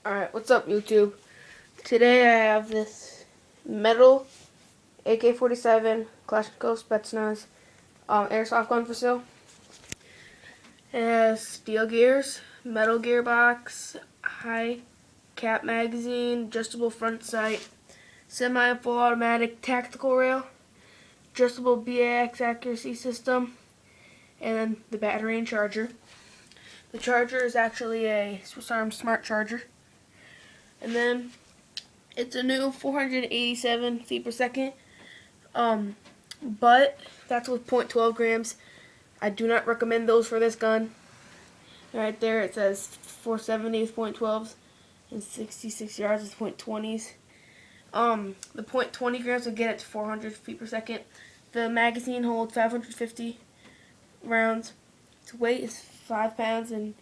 Alright, what's up YouTube? Today I have this metal AK47 Kalashnikov Spetsnaz Airsoft gun for sale. It has steel gears, metal gearbox, high cap magazine, adjustable front sight, semi full automatic tactical rail, adjustable ak47 system, and then the battery and charger. The charger is actually a Swiss Arm Smart Charger. And then it's a new 487 feet per second, but that's with .12 grams. I do not recommend those for this gun. Right there it says 470 with .12s and 66 yards with .20s. The .20 grams will get it to 400 feet per second. The magazine holds 550 rounds. Its weight is 5 pounds and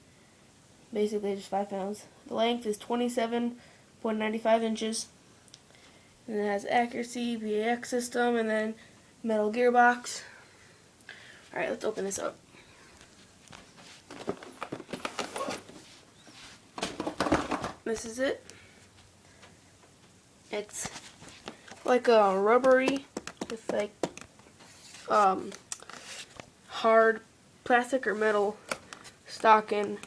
basically just 5 pounds. The length is 27.95 inches. And it has accuracy, BAX system, and then metal gearbox. Alright, let's open this up. This is it. It's like a rubbery with like hard plastic or metal stock and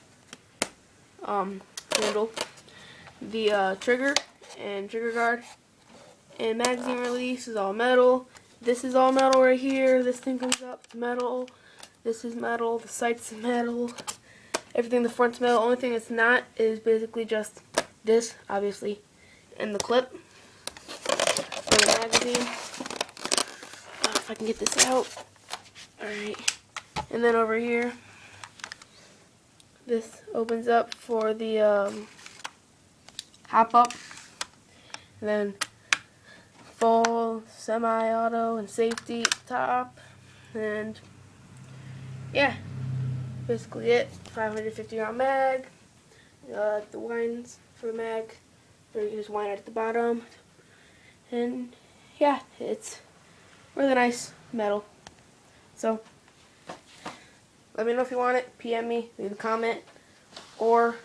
handle. The trigger and trigger guard and magazine release is all metal. This is all metal right here. This thing comes up, it's metal. This is metal. The sight's metal. Everything in the front's metal. Only thing it's not is basically just this, obviously, and the clip for the magazine. If I can get this out. Alright. And then over here, this opens up for the hop up. And then full semi-auto and safety top, and yeah, basically it. 550 round mag. The wines for the mag, or you can just wine it at the bottom, and yeah, it's really nice metal. So let me know if you want it. PM me, leave a comment, or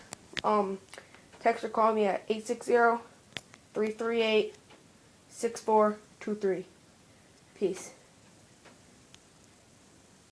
text or call me at 860-338-6423. Peace.